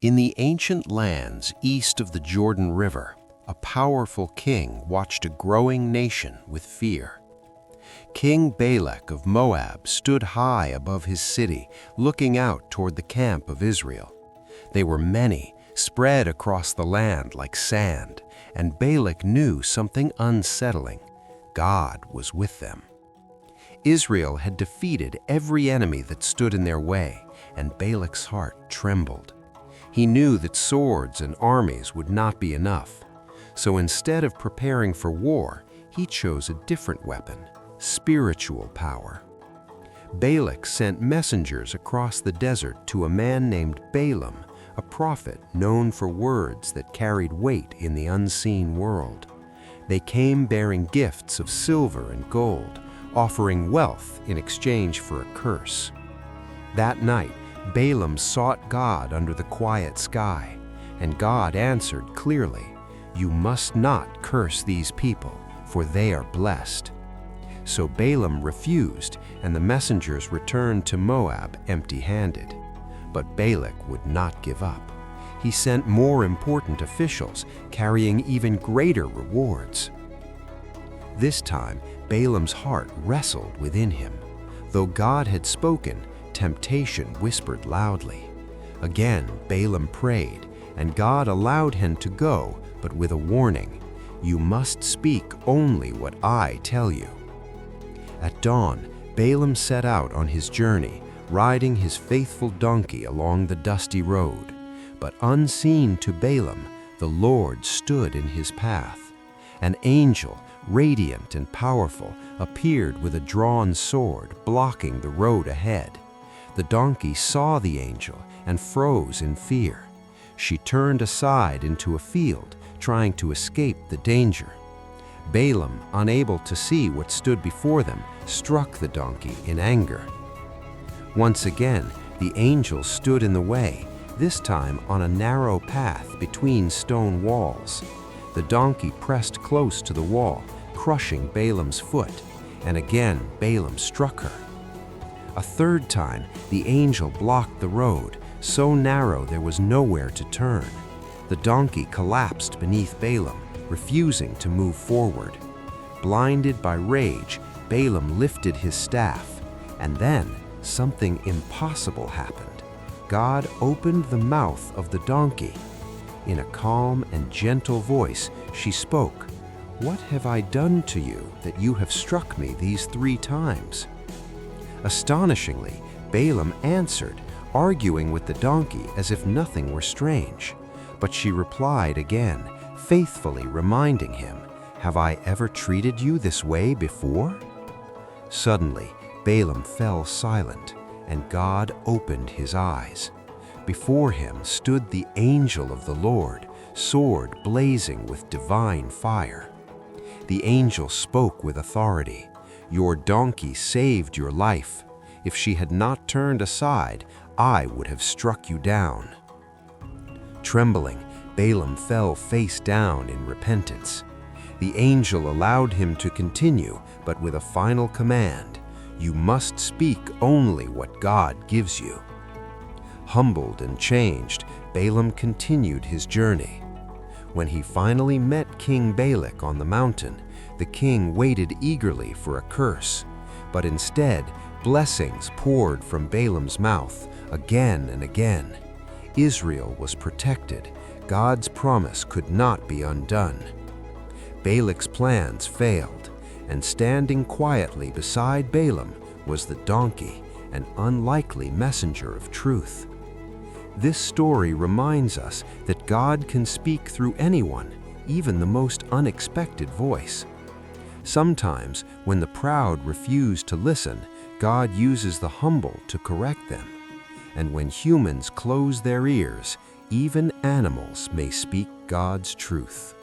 In the ancient lands east of the Jordan River, a powerful king watched a growing nation with fear. King Balak of Moab stood high above his city, looking out toward the camp of Israel. They were many, spread across the land like sand, and Balak knew something unsettling. God was with them. Israel had defeated every enemy that stood in their way, and Balak's heart trembled. He knew that swords and armies would not be enough. So instead of preparing for war, he chose a different weapon: spiritual power. Balak sent messengers across the desert to a man named Balaam, a prophet known for words that carried weight in the unseen world. They came bearing gifts of silver and gold, offering wealth in exchange for a curse. That night, Balaam sought God under the quiet sky, and God answered clearly, "You must not curse these people, for they are blessed." So Balaam refused, and the messengers returned to Moab empty-handed. But Balak would not give up. He sent more important officials, carrying even greater rewards. This time, Balaam's heart wrestled within him. Though God had spoken, temptation whispered loudly. Again, Balaam prayed, and God allowed him to go, but with a warning: "You must speak only what I tell you." At dawn, Balaam set out on his journey, riding his faithful donkey along the dusty road. But unseen to Balaam, the Lord stood in his path. An angel, radiant and powerful, appeared with a drawn sword, blocking the road ahead. The donkey saw the angel and froze in fear. She turned aside into a field, trying to escape the danger. Balaam, unable to see what stood before them, struck the donkey in anger. Once again, the angel stood in the way, this time on a narrow path between stone walls. The donkey pressed close to the wall, crushing Balaam's foot, and again Balaam struck her. A third time, the angel blocked the road, so narrow there was nowhere to turn. The donkey collapsed beneath Balaam, refusing to move forward. Blinded by rage, Balaam lifted his staff, and then something impossible happened. God opened the mouth of the donkey. In a calm and gentle voice, she spoke, "What have I done to you that you have struck me these 3 times?" Astonishingly, Balaam answered, arguing with the donkey as if nothing were strange. But she replied again, faithfully reminding him, "Have I ever treated you this way before?" Suddenly, Balaam fell silent, and God opened his eyes. Before him stood the angel of the Lord, sword blazing with divine fire. The angel spoke with authority, "Your donkey saved your life. If she had not turned aside, I would have struck you down." Trembling, Balaam fell face down in repentance. The angel allowed him to continue, but with a final command: "You must speak only what God gives you." Humbled and changed, Balaam continued his journey. When he finally met King Balak on the mountain, the king waited eagerly for a curse, but instead, blessings poured from Balaam's mouth again and again. Israel was protected. God's promise could not be undone. Balak's plans failed, and standing quietly beside Balaam was the donkey, an unlikely messenger of truth. This story reminds us that God can speak through anyone, even the most unexpected voice. Sometimes, when the proud refuse to listen, God uses the humble to correct them. And when humans close their ears, even animals may speak God's truth.